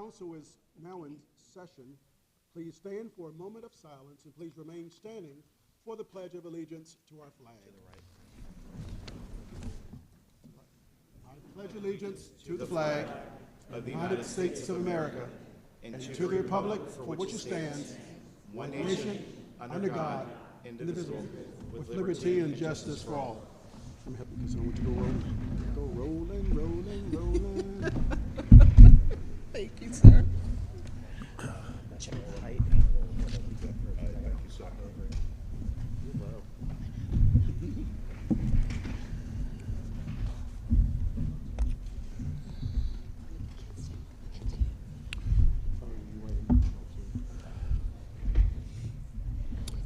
council is now in session. Please stand for a moment of silence and please remain standing for the Pledge of Allegiance to our flag. I pledge allegiance to the flag of the United States of America and to the republic for which it stands, one nation, under God, indivisible, with liberty and justice for all. Let me help you because I want you to go rolling. Go rolling, rolling, rolling. Thank you, sir. Check the height. Thank you, sir.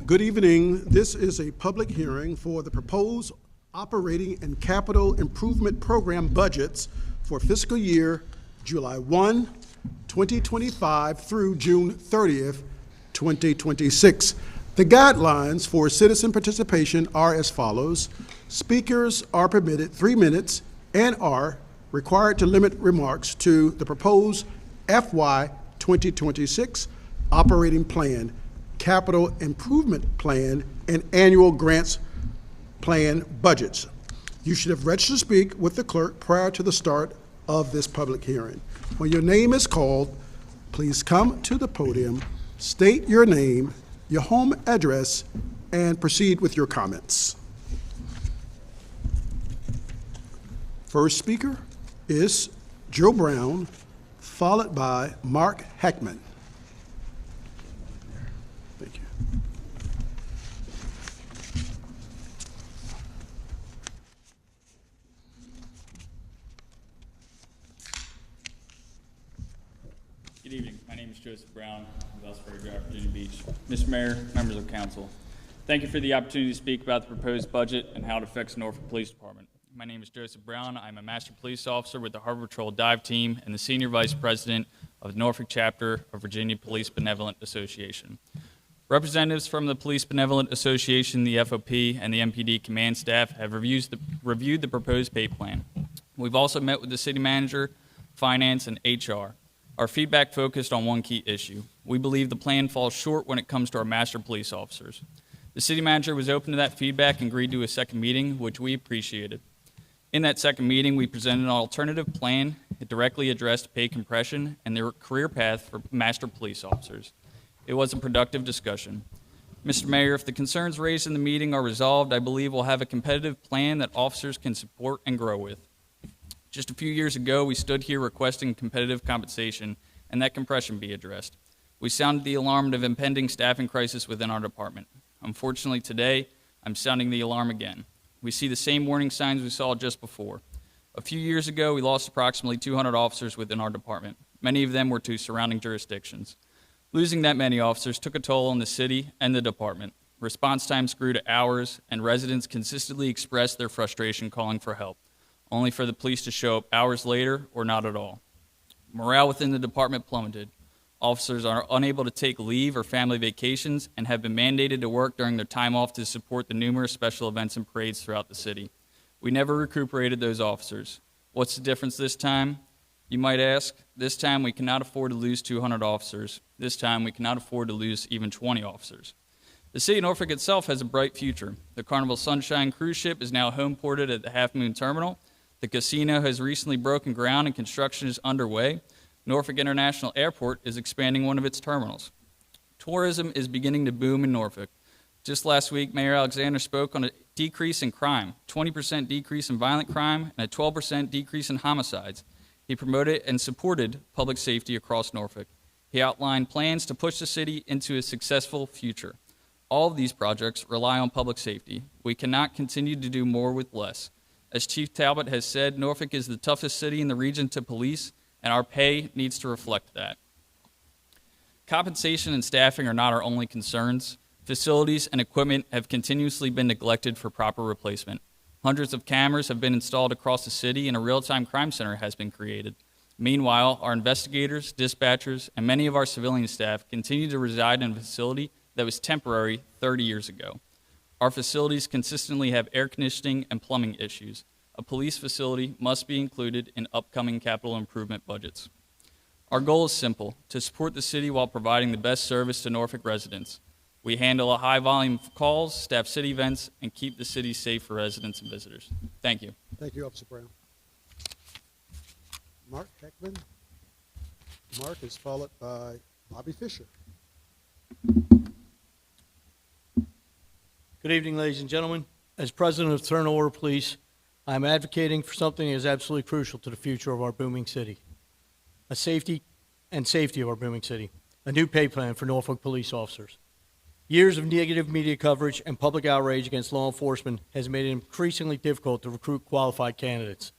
Good evening. This is a public hearing for the proposed operating and capital improvement program budgets for fiscal year July 1, 2025 through June 30th, 2026. The guidelines for citizen participation are as follows. Speakers are permitted 3 minutes and are required to limit remarks to the proposed FY 2026 operating plan, capital improvement plan, and annual grants plan budgets. You should have registered to speak with the clerk prior to the start of this public hearing. When your name is called, please come to the podium, state your name, your home address, and proceed with your comments. First speaker is Joe Brown, followed by Mark Heckman. Thank you. Good evening. My name is Joseph Brown of Wellsbury Drive, Virginia Beach. Mr. Mayor, members of council, thank you for the opportunity to speak about the proposed budget and how it affects Norfolk Police Department. My name is Joseph Brown. I'm a Master Police Officer with the Harbor Patrol Dive Team and the Senior Vice President of the Norfolk Chapter of Virginia Police Benevolent Association. Representatives from the Police Benevolent Association, the FOP, and the MPD command staff have reviewed the proposed pay plan. We've also met with the city manager, finance, and HR. Our feedback focused on one key issue. We believe the plan falls short when it comes to our master police officers. The city manager was open to that feedback and agreed to a second meeting, which we appreciated. In that second meeting, we presented an alternative plan. It directly addressed pay compression and their career path for master police officers. It was a productive discussion. Mr. Mayor, if the concerns raised in the meeting are resolved, I believe we'll have a competitive plan that officers can support and grow with. Just a few years ago, we stood here requesting competitive compensation and that compression be addressed. We sounded the alarm of impending staffing crisis within our department. Unfortunately, today, I'm sounding the alarm again. We see the same warning signs we saw just before. A few years ago, we lost approximately 200 officers within our department. Many of them were to surrounding jurisdictions. Losing that many officers took a toll on the city and the department. Response times grew to hours, and residents consistently expressed their frustration calling for help, only for the police to show up hours later or not at all. Morale within the department plummeted. Officers are unable to take leave or family vacations and have been mandated to work during their time off to support the numerous special events and parades throughout the city. We never recuperated those officers. What's the difference this time? You might ask. This time we cannot afford to lose 200 officers. This time we cannot afford to lose even 20 officers. The city of Norfolk itself has a bright future. The Carnival Sunshine cruise ship is now home ported at the Half Moon Terminal. The casino has recently broken ground and construction is underway. Norfolk International Airport is expanding one of its terminals. Tourism is beginning to boom in Norfolk. Just last week, Mayor Alexander spoke on a decrease in crime, 20% decrease in violent crime, and a 12% decrease in homicides. He promoted and supported public safety across Norfolk. He outlined plans to push the city into a successful future. All of these projects rely on public safety. We cannot continue to do more with less. As Chief Talbot has said, Norfolk is the toughest city in the region to police, and our pay needs to reflect that. Compensation and staffing are not our only concerns. Facilities and equipment have continuously been neglected for proper replacement. Hundreds of cameras have been installed across the city, and a real-time crime center has been created. Meanwhile, our investigators, dispatchers, and many of our civilian staff continue to reside in a facility that was temporary 30 years ago. Our facilities consistently have air conditioning and plumbing issues. A police facility must be included in upcoming capital improvement budgets. Our goal is simple: to support the city while providing the best service to Norfolk residents. We handle a high volume of calls, staff city events, and keep the city safe for residents and visitors. Thank you. Thank you, Officer Brown. Mark Heckman. Mark is followed by Bobby Fisher. Good evening, ladies and gentlemen. As president of Fraternal Order Police, I am advocating for something that is absolutely crucial to the future of our booming city. Safety of our booming city. A new pay plan for Norfolk police officers. Years of negative media coverage and public outrage against law enforcement has made it increasingly difficult to recruit qualified candidates.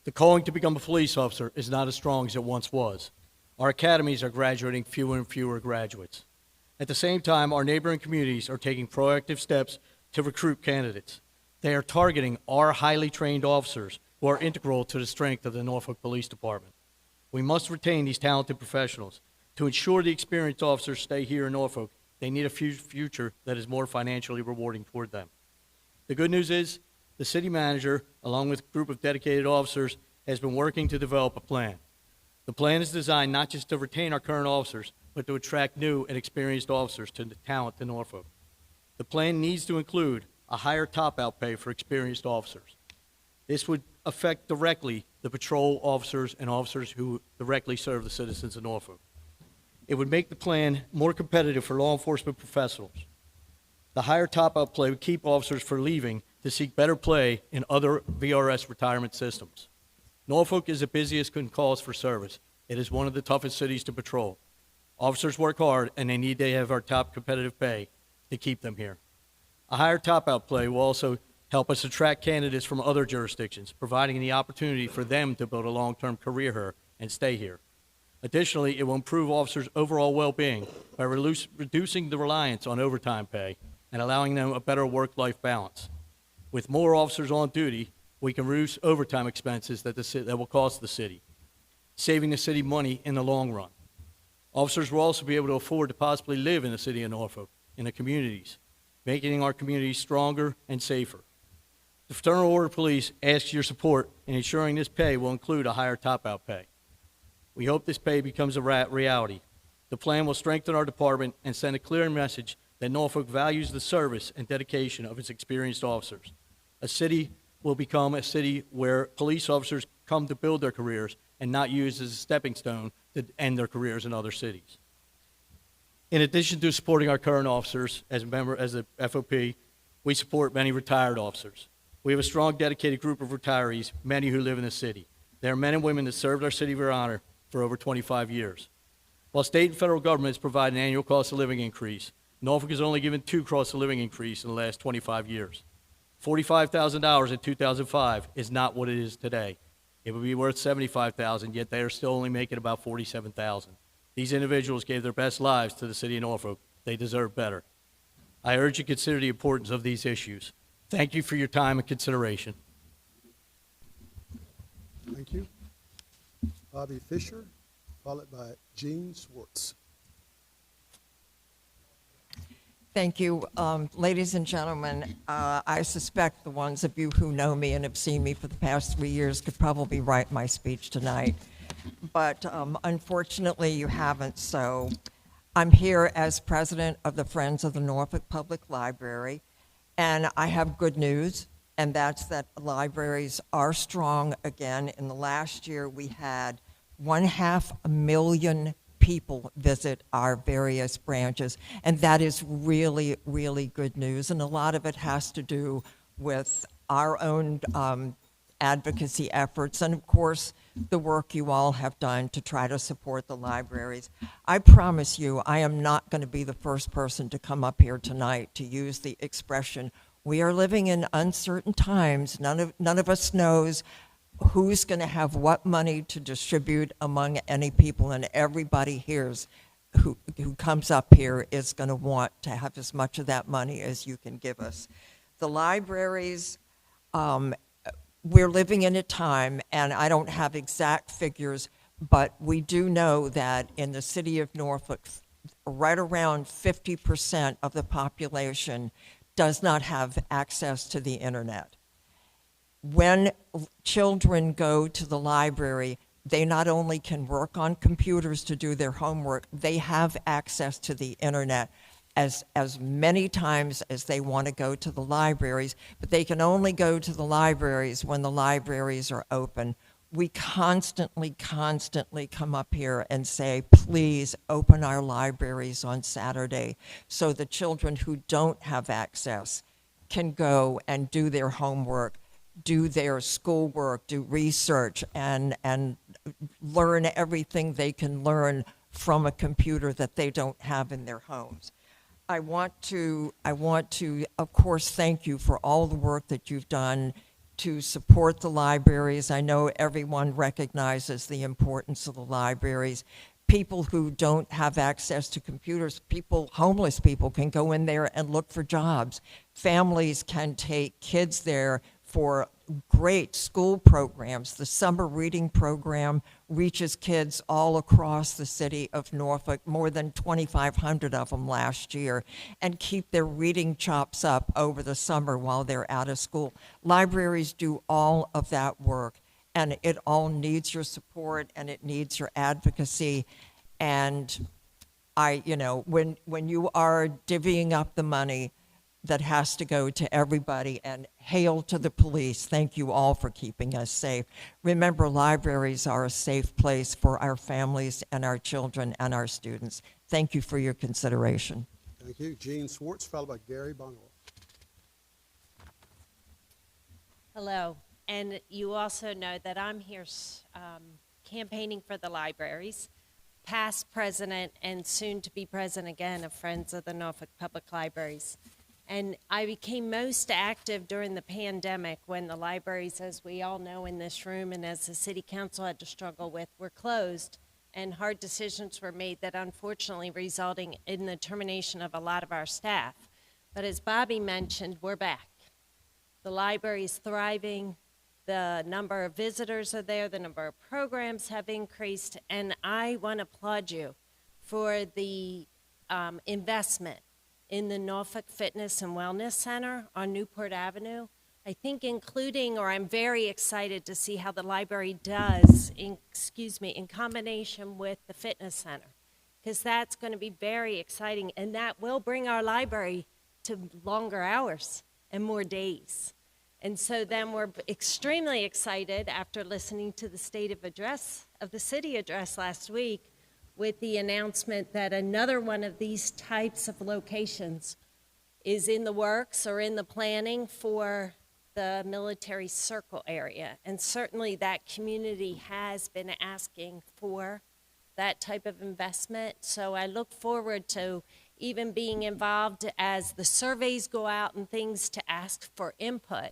The calling to become a police officer is not as strong as it once was. Our academies are graduating fewer and fewer graduates. At the same time, our neighboring communities are taking proactive steps to recruit candidates. They are targeting our highly trained officers who are integral to the strength of the Norfolk Police Department. We must retain these talented professionals. To ensure the experienced officers stay here in Norfolk, they need a future that is more financially rewarding toward them. The good news is the city manager, along with a group of dedicated officers, has been working to develop a plan. The plan is designed not just to retain our current officers, but to attract new and experienced officers to the talent to Norfolk. The plan needs to include a higher top-out pay for experienced officers. This would affect directly the patrol officers and officers who directly serve the citizens of Norfolk. It would make the plan more competitive for law enforcement professionals. The higher top-out pay would keep officers from leaving to seek better pay in other VRS retirement systems. Norfolk is the busiest in calls for service. It is one of the toughest cities to patrol. Officers work hard, and they need to have our top competitive pay to keep them here. A higher top-out pay will also help us attract candidates from other jurisdictions, providing the opportunity for them to build a long-term career here and stay here. Additionally, it will improve officers' overall well-being by reducing the reliance on overtime pay and allowing them a better work-life balance. With more officers on duty, we can reduce overtime expenses that will cost the city, saving the city money in the long run. Officers will also be able to afford to possibly live in the city of Norfolk, in the communities, making our communities stronger and safer. The Fraternal Order Police asks your support in ensuring this pay will include a higher top-out pay. We hope this pay becomes a reality. The plan will strengthen our department and send a clear message that Norfolk values the service and dedication of its experienced officers. A city will become a city where police officers come to build their careers and not used as a stepping stone to end their careers in other cities. In addition to supporting our current officers as a FOP, we support many retired officers. We have a strong, dedicated group of retirees, many who live in the city. They are men and women that served our city with honor for over 25 years. While state and federal governments provide an annual cost of living increase, Norfolk has only given 2 cost of living increase in the last 25 years. $45,000 in 2005 is not what it is today. It would be worth $75,000, yet they are still only making about $47,000. These individuals gave their best lives to the city of Norfolk. They deserve better. I urge you to consider the importance of these issues. Thank you for your time and consideration. Thank you. Bobby Fisher, followed by Gene Swartz. Thank you. Ladies and gentlemen, I suspect the ones of you who know me and have seen me for the past 3 years could probably write my speech tonight. But unfortunately, you haven't. So I'm here as president of the Friends of the Norfolk Public Library, and I have good news, and that's that libraries are strong again. In the last year, we had 500,000 people visit our various branches, and that is really, really good news. And a lot of it has to do with our own advocacy efforts and, of course, the work you all have done to try to support the libraries. I promise you, I am not going to be the first person to come up here tonight to use the expression, we are living in uncertain times. None of us knows who's going to have what money to distribute among any people, and everybody who comes up here is going to want to have as much of that money as you can give us. The libraries, we're living in a time, and I don't have exact figures, but we do know that in the city of Norfolk, right around 50% of the population does not have access to the internet. When children go to the library, they not only can work on computers to do their homework, they have access to the internet as many times as they want to go to the libraries, but they can only go to the libraries when the libraries are open. We constantly come up here and say, please open our libraries on Saturday so the children who don't have access can go and do their homework, do their schoolwork, do research, and learn everything they can learn from a computer that they don't have in their homes. I want to, of course, thank you for all the work that you've done to support the libraries. I know everyone recognizes the importance of the libraries. People who don't have access to computers, homeless people can go in there and look for jobs. Families can take kids there for great school programs. The summer reading program reaches kids all across the city of Norfolk, more than 2,500 of them last year, and keep their reading chops up over the summer while they're out of school. Libraries do all of that work, and it all needs your support and it needs your advocacy. And when you are divvying up the money, that has to go to everybody, and hail to the police. Thank you all for keeping us safe. Remember, libraries are a safe place for our families and our children and our students. Thank you for your consideration. Thank you. Jean Swartz, followed by Gary Bonwell. Hello, and you also know that I'm here campaigning for the libraries, past president and soon to be president again of Friends of the Norfolk Public Libraries. And I became most active during the pandemic when the libraries, as we all know in this room and as the city council had to struggle with, were closed, and hard decisions were made that unfortunately resulting in the termination of a lot of our staff. But as Bobby mentioned, we're back. The library is thriving, the number of visitors are there, the number of programs have increased, and I want to applaud you for the investment in the Norfolk Fitness and Wellness Center on Newport Avenue. I think I'm very excited to see how the library does, in combination with the fitness center, because that's going to be very exciting, and that will bring our library to longer hours and more days. And so then we're extremely excited after listening to the city address last week, with the announcement that another one of these types of locations is in the works or in the planning for the military circle area. And certainly that community has been asking for that type of investment. So I look forward to even being involved as the surveys go out and things, to ask for input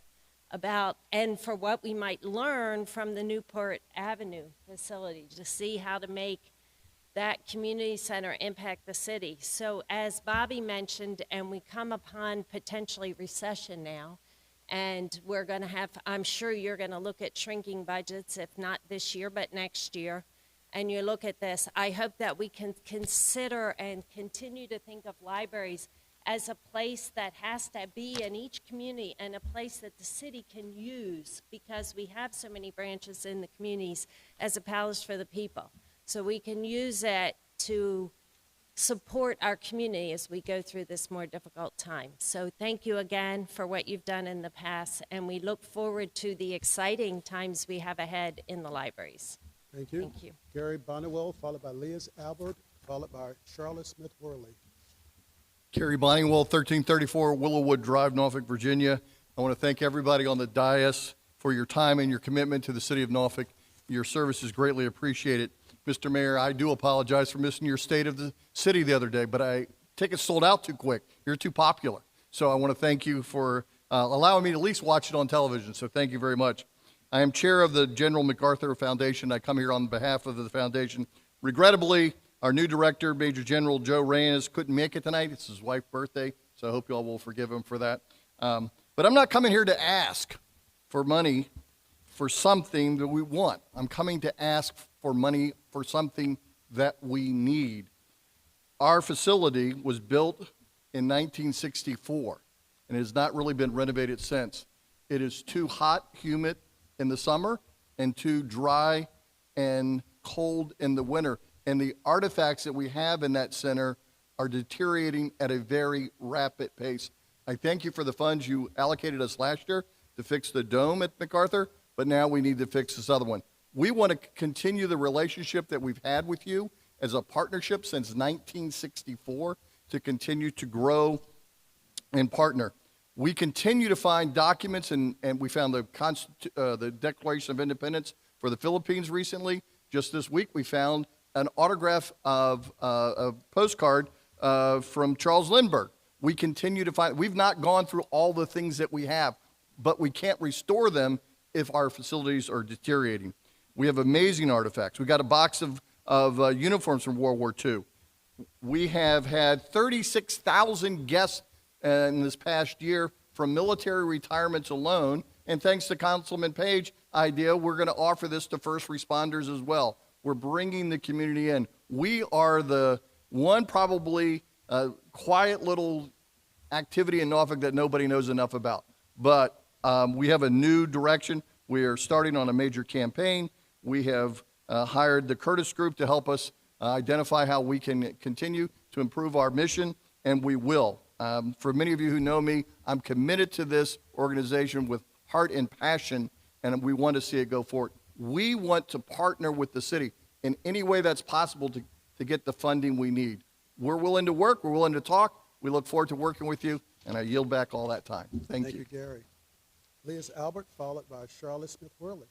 about and for what we might learn from the Newport Avenue facility to see how to make that community center impact the city. So as Bobby mentioned, and we come upon potentially recession now, and we're going to have, I'm sure you're going to look at shrinking budgets, if not this year, but next year, and you look at this, I hope that we can consider and continue to think of libraries as a place that has to be in each community and a place that the city can use, because we have so many branches in the communities, as a palace for the people. So we can use it to support our community as we go through this more difficult time. So thank you again for what you've done in the past, and we look forward to the exciting times we have ahead in the libraries. Thank you. Thank you. Gary Bonwell, followed by Liz Albert, followed by Charlotte Smith Worley. Kerry Boningwell, 1334 Willowwood Drive, Norfolk, Virginia. I want to thank everybody on the dais for your time and your commitment to the city of Norfolk. Your service is greatly appreciated. Mr. Mayor, I do apologize for missing your State of the City the other day, but tickets sold out too quick. You're too popular. So I want to thank you for allowing me to at least watch it on television. So thank you very much. I am chair of the General MacArthur Foundation. I come here on behalf of the foundation. Regrettably, our new director, Major General Joe Reyes, couldn't make it tonight. It's his wife's birthday, so I hope you all will forgive him for that. But I'm not coming here to ask for money for something that we want. I'm coming to ask for money for something that we need. Our facility was built in 1964, and it has not really been renovated since. It is too hot, humid in the summer, and too dry and cold in the winter. And the artifacts that we have in that center are deteriorating at a very rapid pace. I thank you for the funds you allocated us last year to fix the dome at MacArthur, but now we need to fix this other one. We want to continue the relationship that we've had with you as a partnership since 1964 to continue to grow and partner. We continue to find documents, and we found the Declaration of Independence for the Philippines recently. Just this week, we found an autograph of a postcard from Charles Lindbergh. We continue to find, we've not gone through all the things that we have, but we can't restore them if our facilities are deteriorating. We have amazing artifacts. We got a box of uniforms from World War II. We have had 36,000 guests in this past year from military retirements alone. And thanks to Councilman Page idea, we're going to offer this to first responders as well. We're bringing the community in. We are the one probably quiet little activity in Norfolk that nobody knows enough about. But we have a new direction. We are starting on a major campaign. We have hired the Curtis Group to help us identify how we can continue to improve our mission, and we will. For many of you who know me, I'm committed to this organization with heart and passion, and we want to see it go forward. We want to partner with the city in any way that's possible to get the funding we need. We're willing to work. We're willing to talk. We look forward to working with you, and I yield back all that time. Thank you. Thank you, Gary. Liz Albert, followed by Charlotte Smith Worley.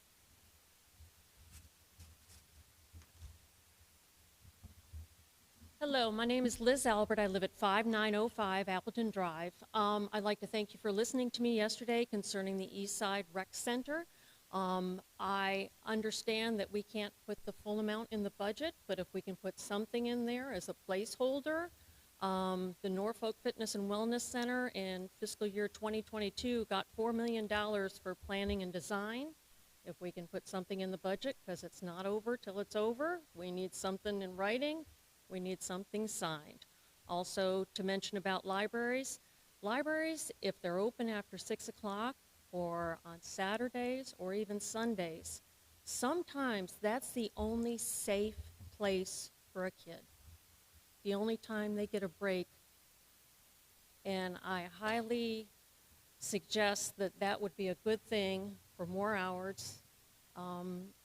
Hello, my name is Liz Albert. I live at 5905 Appleton Drive. I'd like to thank you for listening to me yesterday concerning the East Side Rec Center. I understand that we can't put the full amount in the budget, but if we can put something in there as a placeholder, the Norfolk Fitness and Wellness Center in fiscal year 2022 got $4 million for planning and design. If we can put something in the budget, because it's not over till it's over, we need something in writing. We need something signed. Also, to mention about libraries, if they're open after 6 o'clock or on Saturdays or even Sundays, sometimes that's the only safe place for a kid, the only time they get a break. And I highly suggest that that would be a good thing for more hours.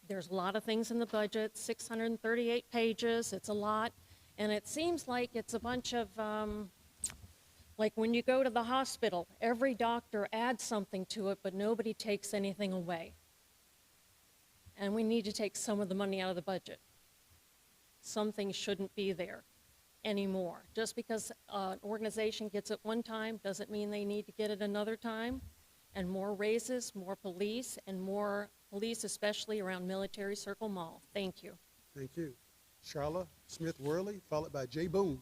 There's a lot of things in the budget, 638 pages, it's a lot. And it seems like it's a bunch of, like when you go to the hospital, every doctor adds something to it, but nobody takes anything away. And we need to take some of the money out of the budget. Some things shouldn't be there anymore. Just because an organization gets it one time doesn't mean they need to get it another time. And more raises, more police, and more police, especially around Military Circle Mall. Thank you. Thank you. Charlotte Smith Worley, followed by Jay Boone.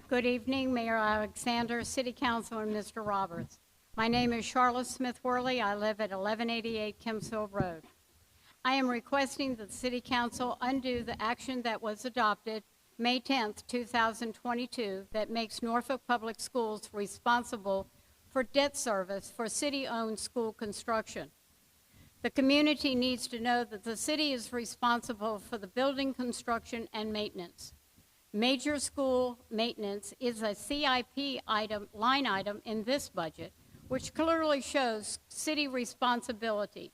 Good evening, Mayor Alexander, City Council, and Mr. Roberts. My name is Charlotte Smith Worley. I live at 1188 Kempsville Road. I am requesting that the City Council undo the action that was adopted May 10th, 2022, that makes Norfolk Public Schools responsible for debt service for city-owned school construction. The community needs to know that the city is responsible for the building construction and maintenance. Major school maintenance is a CIP line item in this budget, which clearly shows city responsibility.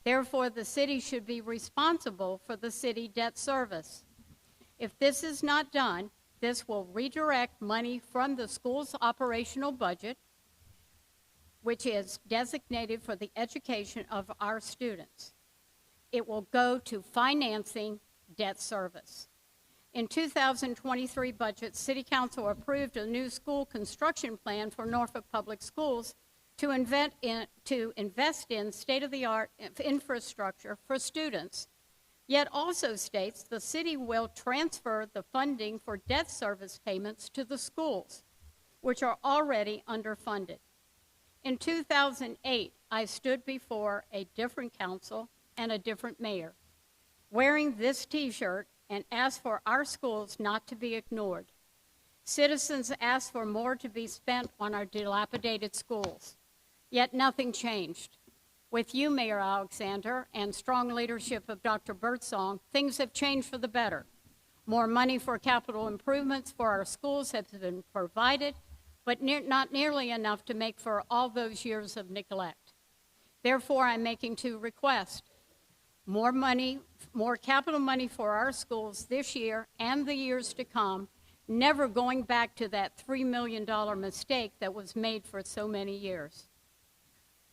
Therefore, the city should be responsible for the city debt service. If this is not done, this will redirect money from the school's operational budget, which is designated for the education of our students. It will go to financing debt service. In 2023 budget, City Council approved a new school construction plan for Norfolk Public Schools to invest in state-of-the-art infrastructure for students, yet also states the city will transfer the funding for debt service payments to the schools, which are already underfunded. In 2008, I stood before a different council and a different mayor, wearing this T-shirt, and asked for our schools not to be ignored. Citizens asked for more to be spent on our dilapidated schools, yet nothing changed. With you, Mayor Alexander, and strong leadership of Dr. Birdsong, things have changed for the better. More money for capital improvements for our schools has been provided, but not nearly enough to make for all those years of neglect. Therefore, I'm making two requests. More money, more capital money for our schools this year and the years to come, never going back to that $3 million mistake that was made for so many years.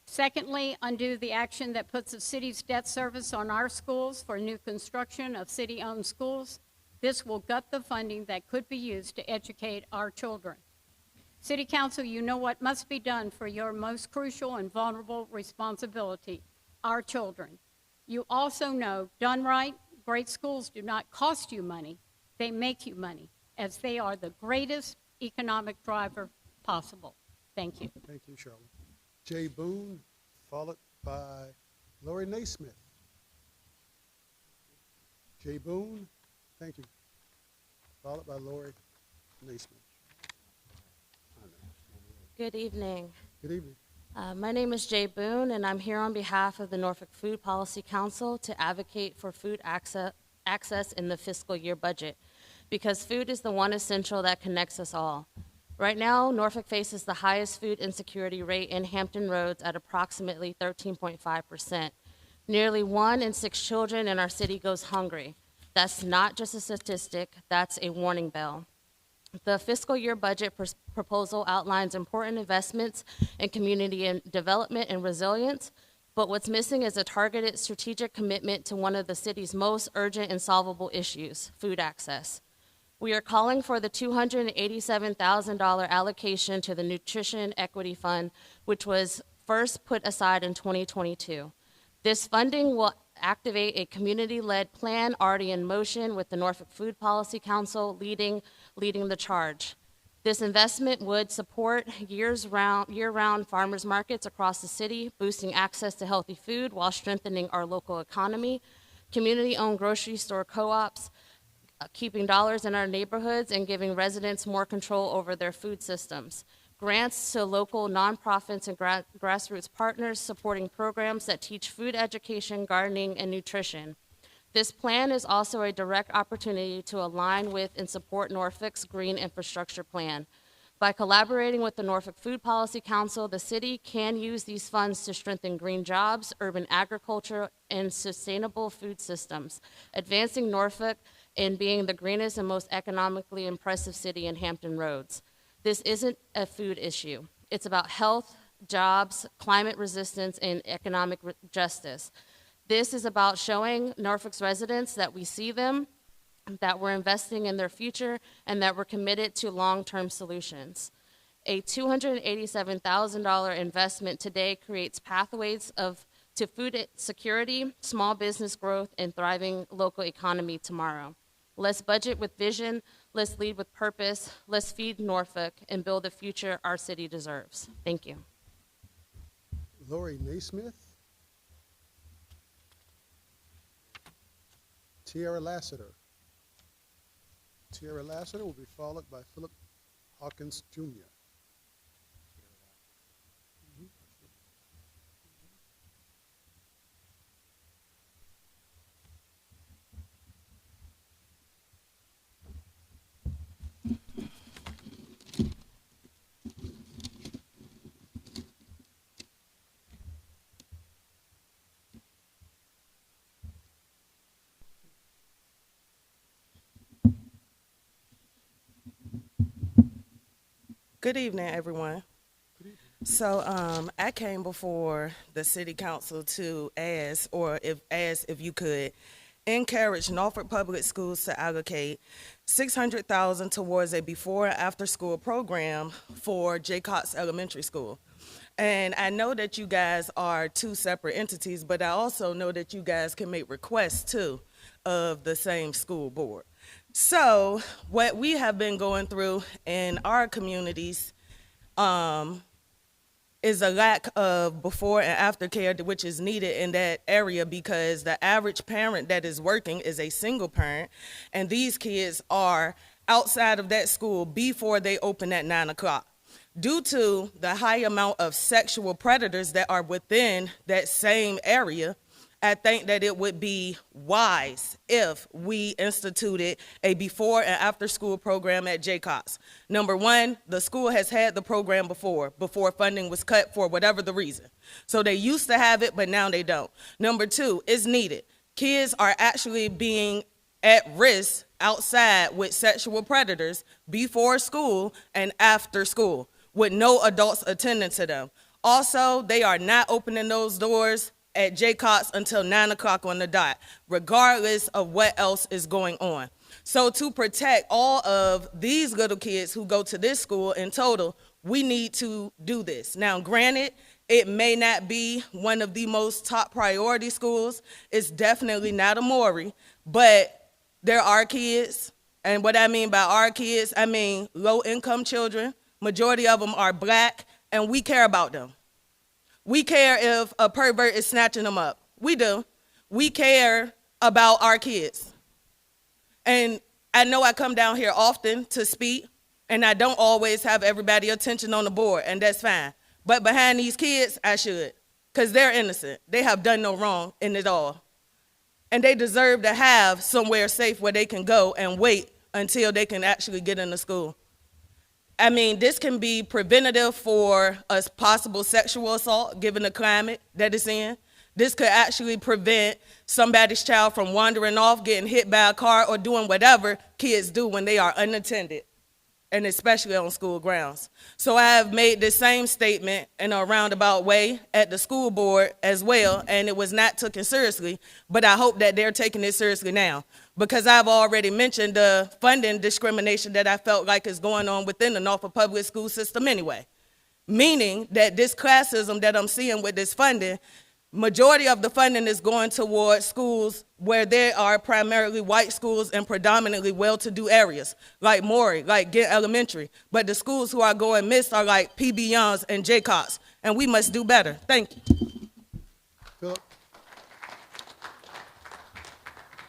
Secondly, undo the action that puts the city's debt service on our schools for new construction of city-owned schools. This will gut the funding that could be used to educate our children. City Council, you know what must be done for your most crucial and vulnerable responsibility, our children. You also know, done right, great schools do not cost you money, they make you money, as they are the greatest economic driver possible. Thank you. Thank you, Charlotte. Jay Boone, followed by Lori Naismith. Jay Boone, thank you. Followed by Lori Naismith. Good evening. Good evening. My name is Jay Boone, and I'm here on behalf of the Norfolk Food Policy Council to advocate for food access in the fiscal year budget, because food is the one essential that connects us all. Right now, Norfolk faces the highest food insecurity rate in Hampton Roads at approximately 13.5%. Nearly 1 in 6 children in our city goes hungry. That's not just a statistic, that's a warning bell. The fiscal year budget proposal outlines important investments in community development and resilience, but what's missing is a targeted strategic commitment to one of the city's most urgent and solvable issues, food access. We are calling for the $287,000 allocation to the Nutrition Equity Fund, which was first put aside in 2022. This funding will activate a community-led plan already in motion, with the Norfolk Food Policy Council leading the charge. This investment would support year-round farmers markets across the city, boosting access to healthy food while strengthening our local economy, community-owned grocery store co-ops, keeping dollars in our neighborhoods, and giving residents more control over their food systems. Grants to local nonprofits and grassroots partners supporting programs that teach food education, gardening, and nutrition. This plan is also a direct opportunity to align with and support Norfolk's green infrastructure plan. By collaborating with the Norfolk Food Policy Council, the city can use these funds to strengthen green jobs, urban agriculture, and sustainable food systems, advancing Norfolk in being the greenest and most economically impressive city in Hampton Roads. This isn't a food issue. It's about health, jobs, climate resistance, and economic justice. This is about showing Norfolk's residents that we see them, that we're investing in their future, and that we're committed to long-term solutions. A $287,000 investment today creates pathways to food security, small business growth, and thriving local economy tomorrow. Let's budget with vision, let's lead with purpose, let's feed Norfolk and build the future our city deserves. Thank you. Lori Naismith. Tierra Lassiter. Tierra Lassiter will be followed by Philip Hawkins Jr. Good evening, everyone. So I came before the city council to ask if you could encourage Norfolk Public Schools to allocate $600,000 towards a before and after school program for J. Cox Elementary School. And I know that you guys are two separate entities, but I also know that you guys can make requests too of the same school board. So what we have been going through in our communities is a lack of before and after care, which is needed in that area, because the average parent that is working is a single parent, and these kids are outside of that school before they open at 9 o'clock. Due to the high amount of sexual predators that are within that same area, I think that it would be wise if we instituted a before and after school program at Jaycox. Number one, the school has had the program before funding was cut for whatever the reason. So they used to have it, but now they don't. Number two, it's needed. Kids are actually being at risk outside with sexual predators before school and after school with no adults attending to them. Also, they are not opening those doors at Jaycox until 9 o'clock on the dot, regardless of what else is going on. So to protect all of these little kids who go to this school in total, we need to do this. Now, granted, it may not be one of the most top priority schools. It's definitely not a Maury, but there are kids, and what I mean by our kids, I mean low-income children. Majority of them are black, and we care about them. We care if a pervert is snatching them up. We do. We care about our kids. And I know I come down here often to speak, and I don't always have everybody's attention on the board, and that's fine. But behind these kids, I should, because they're innocent. They have done no wrong in it all. And they deserve to have somewhere safe where they can go and wait until they can actually get into school. I mean, this can be preventative for a possible sexual assault, given the climate that it's in. This could actually prevent somebody's child from wandering off, getting hit by a car, or doing whatever kids do when they are unattended, and especially on school grounds. So I have made the same statement in a roundabout way at the school board as well, and it was not taken seriously, but I hope that they're taking it seriously now, because I've already mentioned the funding discrimination that I felt like is going on within the Norfolk Public School system anyway, meaning that this classism that I'm seeing with this funding, majority of the funding is going towards schools where there are primarily white schools and predominantly well-to-do areas, like Maury, like Ghent Elementary. But the schools who are going missed are like P.B. Young's and Jaycox, and we must do better. Thank you.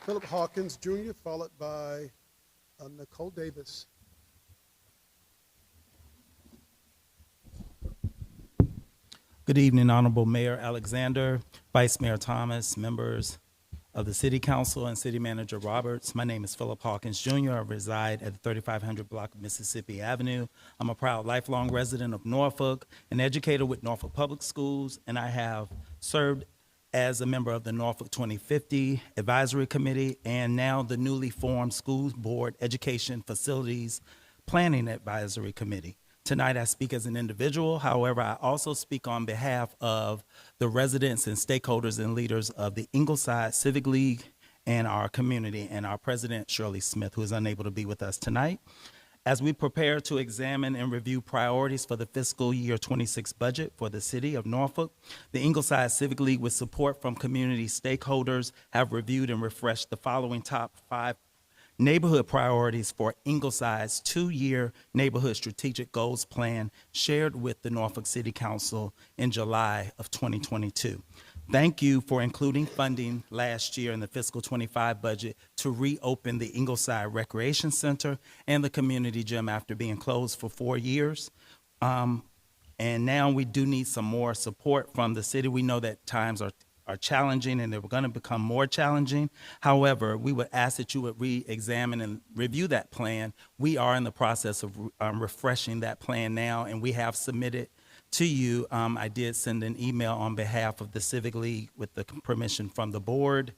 Philip Hawkins Jr., followed by Nicole Davis. Good evening, Honorable Mayor Alexander, Vice Mayor Thomas, members of the City Council, and City Manager Roberts. My name is Philip Hawkins Jr. I reside at the 3500 block of Mississippi Avenue. I'm a proud lifelong resident of Norfolk, an educator with Norfolk Public Schools, and I have served as a member of the Norfolk 2050 Advisory Committee and now the newly formed School Board Education Facilities Planning Advisory Committee. Tonight I speak as an individual. However, I also speak on behalf of the residents and stakeholders and leaders of the Ingleside Civic League and our community, and our president, Shirley Smith, who is unable to be with us tonight. As we prepare to examine and review priorities for the fiscal year 26 budget for the city of Norfolk, the Ingleside Civic League, with support from community stakeholders, have reviewed and refreshed the following top 5 neighborhood priorities for Ingleside's 2-year neighborhood strategic goals plan shared with the Norfolk City Council in July of 2022. Thank you for including funding last year in the fiscal 25 budget to reopen the Ingleside Recreation Center and the community gym after being closed for 4 years. And now we do need some more support from the city. We know that times are challenging and they're going to become more challenging. However, we would ask that you would re-examine and review that plan. We are in the process of refreshing that plan now, and we have submitted to you. I did send an email on behalf of the Civic League with the permission from the board,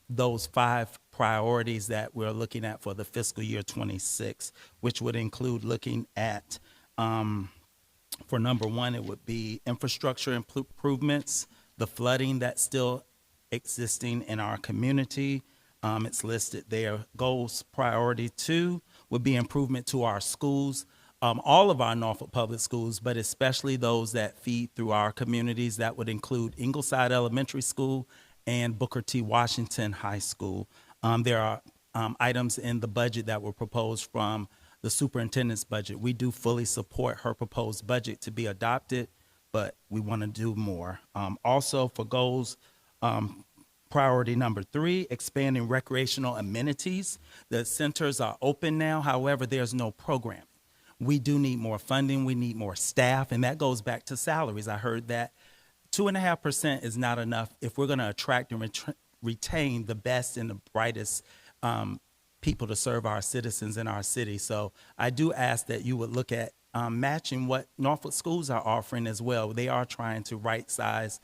those 5 priorities that we're looking at for the fiscal year 26, which would include looking at, for number 1, it would be infrastructure improvements, the flooding that's still existing in our community. It's listed there. Goals priority 2 would be improvement to our schools, all of our Norfolk public schools, but especially those that feed through our communities. That would include Ingleside Elementary School and Booker T. Washington High School. There are items in the budget that were proposed from the superintendent's budget. We do fully support her proposed budget to be adopted, but we want to do more. Also for goals, priority number 3, expanding recreational amenities. The centers are open now, however, there's no programming. We do need more funding. We need more staff, and that goes back to salaries. I heard that 2.5% is not enough if we're going to attract and retain the best and the brightest people to serve our citizens in our city. So I do ask that you would look at matching what Norfolk schools are offering as well. They are trying to right size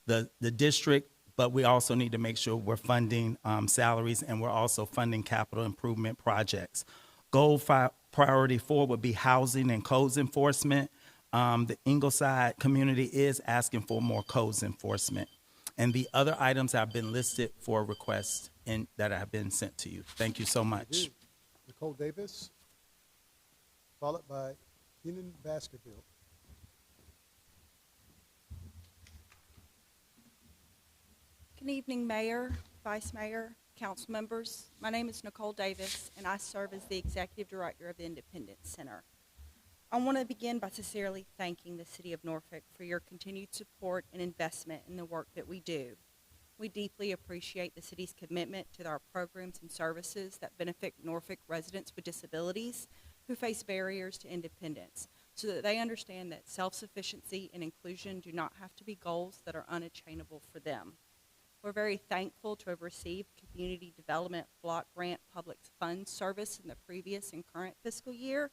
the district, but we also need to make sure we're funding salaries, and we're also funding capital improvement projects. Priority 4 would be housing and codes enforcement. The Ingleside community is asking for more codes enforcement. And the other items have been listed for requests that have been sent to you. Thank you so much. Nicole Davis, followed by Keenan Baskerville. Good evening, Mayor, Vice Mayor, council members. My name is Nicole Davis, and I serve as the Executive Director of the Independence Center. I want to begin by sincerely thanking the City of Norfolk for your continued support and investment in the work that we do. We deeply appreciate the city's commitment to our programs and services that benefit Norfolk residents with disabilities who face barriers to independence, so that they understand that self-sufficiency and inclusion do not have to be goals that are unattainable for them. We're very thankful to have received Community Development Block Grant Public Funds Service in the previous and current fiscal year.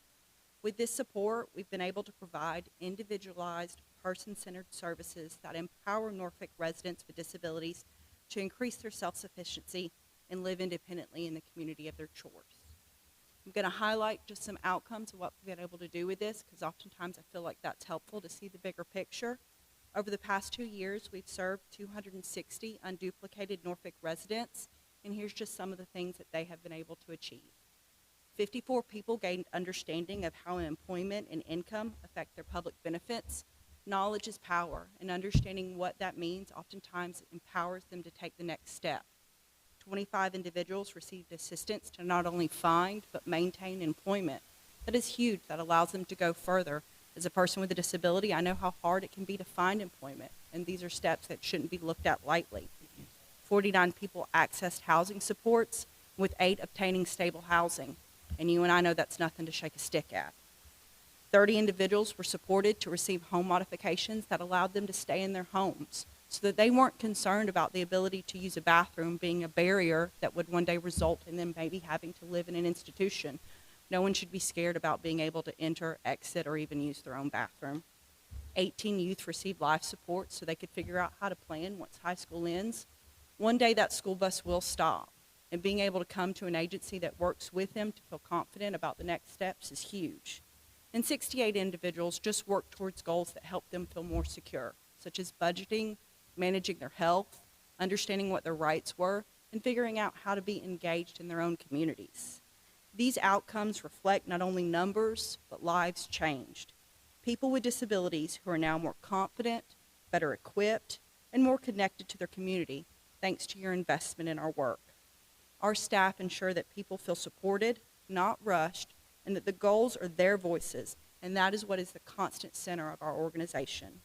With this support, we've been able to provide individualized, person-centered services that empower Norfolk residents with disabilities to increase their self-sufficiency and live independently in the community of their choice. I'm going to highlight just some outcomes of what we've been able to do with this, because oftentimes I feel like that's helpful to see the bigger picture. Over the past 2 years, we've served 260 unduplicated Norfolk residents, and here's just some of the things that they have been able to achieve. 54 people gained understanding of how employment and income affect their public benefits. Knowledge is power, and understanding what that means oftentimes empowers them to take the next step. 25 individuals received assistance to not only find but maintain employment. That is huge. That allows them to go further. As a person with a disability, I know how hard it can be to find employment, and these are steps that shouldn't be looked at lightly. 49 people accessed housing supports, with 8 obtaining stable housing, and you and I know that's nothing to shake a stick at. 30 individuals were supported to receive home modifications that allowed them to stay in their homes, so that they weren't concerned about the ability to use a bathroom being a barrier that would one day result in them maybe having to live in an institution. No one should be scared about being able to enter, exit, or even use their own bathroom. 18 youth received life support so they could figure out how to plan once high school ends. One day that school bus will stop, and being able to come to an agency that works with them to feel confident about the next steps is huge. And 68 individuals just worked towards goals that help them feel more secure, such as budgeting, managing their health, understanding what their rights were, and figuring out how to be engaged in their own communities. These outcomes reflect not only numbers, but lives changed. People with disabilities who are now more confident, better equipped, and more connected to their community, thanks to your investment in our work. Our staff ensure that people feel supported, not rushed, and that the goals are their voices, and that is what is the constant center of our organization.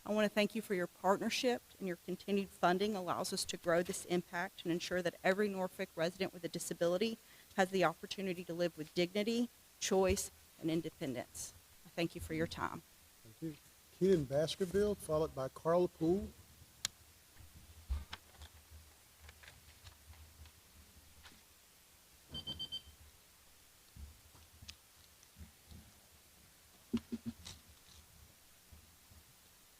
I want to thank you for your partnership, and your continued funding allows us to grow this impact and ensure that every Norfolk resident with a disability has the opportunity to live with dignity, choice, and independence. I thank you for your time. Thank you. Keenan Baskerville, followed by Carla Poole.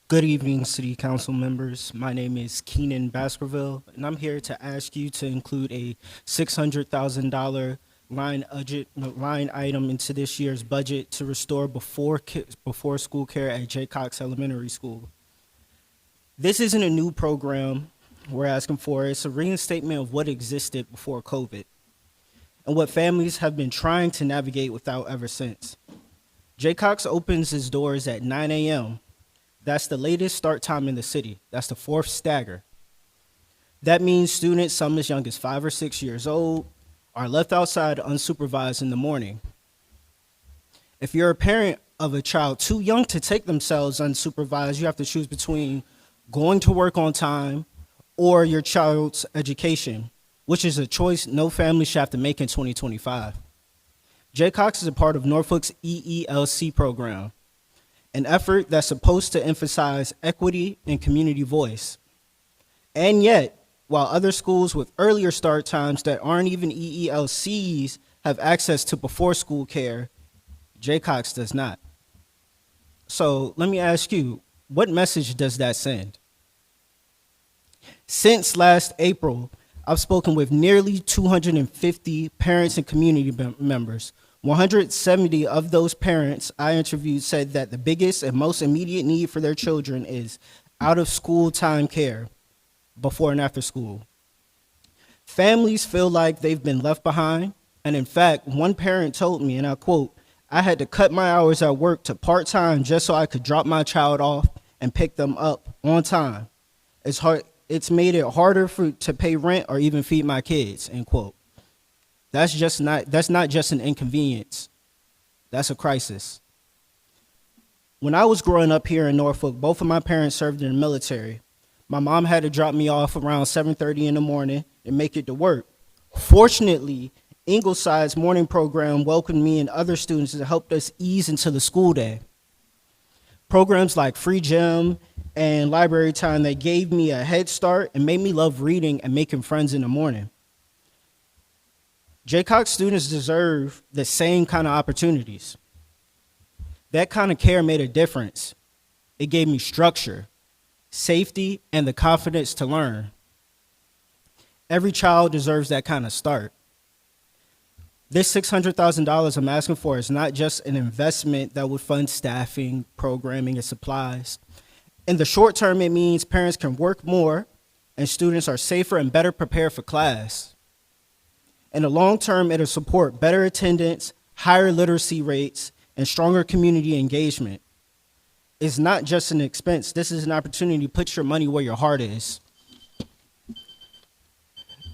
Good evening, City Council members. My name is Keenan Baskerville, and I'm here to ask you to include a $600,000 line item into this year's budget to restore before school care at J. Cox Elementary School. This isn't a new program we're asking for. It's a reinstatement of what existed before COVID and what families have been trying to navigate without ever since. J. Cox opens its doors at 9 a.m. That's the latest start time in the city. That's the 4th stagger. That means students, some as young as 5 or 6 years old, are left outside unsupervised in the morning. If you're a parent of a child too young to take themselves unsupervised, you have to choose between going to work on time or your child's education, which is a choice no family should have to make in 2025. Jaycox is a part of Norfolk's EELC program, an effort that's supposed to emphasize equity and community voice. And yet, while other schools with earlier start times that aren't even EELCs have access to before-school care, Jaycox does not. So let me ask you, what message does that send? Since last April, I've spoken with nearly 250 parents and community members. 170 of those parents I interviewed said that the biggest and most immediate need for their children is out-of-school time care, before and after school. Families feel like they've been left behind, and in fact, one parent told me, and I quote, "I had to cut my hours at work to part-time just so I could drop my child off and pick them up on time. It's made it harder to pay rent or even feed my kids," end quote. That's not just an inconvenience. That's a crisis. When I was growing up here in Norfolk, both of my parents served in the military. My mom had to drop me off around 7:30 in the morning and make it to work. Fortunately, Ingleside's morning program welcomed me and other students that helped us ease into the school day. Programs like free gym and library time that gave me a head start and made me love reading and making friends in the morning. Jaycox students deserve the same kind of opportunities. That kind of care made a difference. It gave me structure, safety, and the confidence to learn. Every child deserves that kind of start. This $600,000 I'm asking for is not just an investment that would fund staffing, programming, and supplies. In the short term, it means parents can work more and students are safer and better prepared for class. In the long term, it'll support better attendance, higher literacy rates, and stronger community engagement. It's not just an expense. This is an opportunity to put your money where your heart is.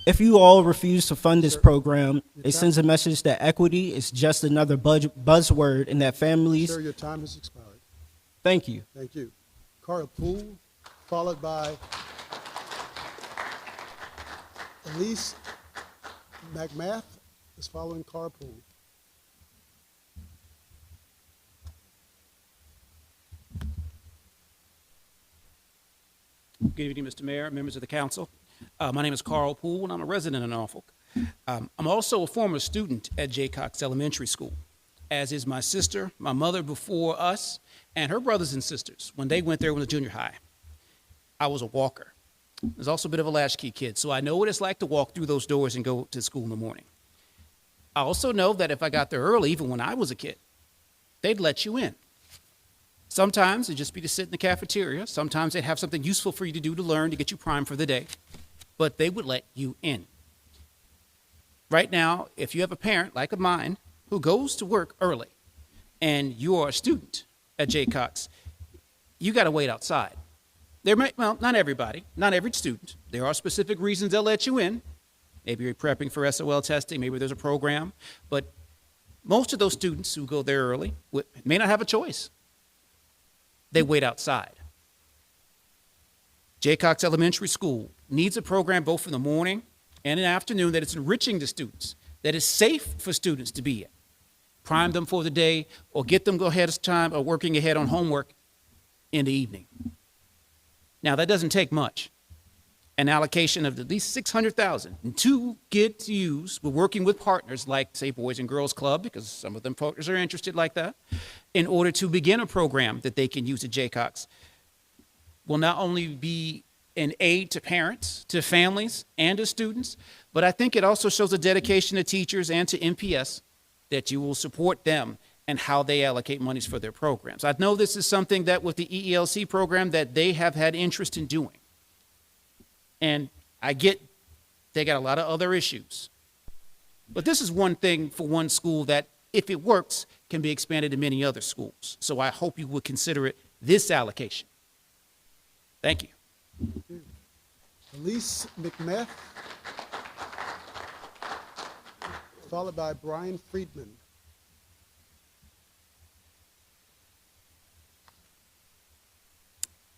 If you all refuse to fund this program, it sends a message that equity is just another buzzword and that families... Sir, your time has expired. Thank you. Thank you. Carl Poole, followed by Elise McMath is following Carl Poole. Good evening, Mr. Mayor, members of the council. My name is Carl Poole, and I'm a resident of Norfolk. I'm also a former student at Jaycox Elementary School, as is my sister, my mother before us, and her brothers and sisters when they went there when they were junior high. I was a walker. I was also a bit of a latchkey kid, so I know what it's like to walk through those doors and go to school in the morning. I also know that if I got there early, even when I was a kid, they'd let you in. Sometimes it'd just be to sit in the cafeteria. Sometimes they'd have something useful for you to do to learn to get you primed for the day. But they would let you in. Right now, if you have a parent like mine who goes to work early and you're a student at Jaycox, you got to wait outside. Well, not everybody, not every student. There are specific reasons they'll let you in. Maybe you're prepping for SOL testing, maybe there's a program. But most of those students who go there early may not have a choice. They wait outside. Jaycox Elementary School needs a program both in the morning and in the afternoon that is enriching the students, that is safe for students to be in. Prime them for the day or get them ahead of time or working ahead on homework in the evening. Now, that doesn't take much. An allocation of at least $600,000 and two get to use. We're working with partners like, say, Boys and Girls Club, because some of them partners are interested like that, in order to begin a program that they can use at Jaycox. Will not only be an aid to parents, to families, and to students, but I think it also shows a dedication to teachers and to MPS that you will support them and how they allocate monies for their programs. I know this is something that with the EELC program that they have had interest in doing. And I get they got a lot of other issues. But this is one thing for one school that, if it works, can be expanded to many other schools. So I hope you would consider it this allocation. Thank you. Elise McMath, followed by Brian Friedman.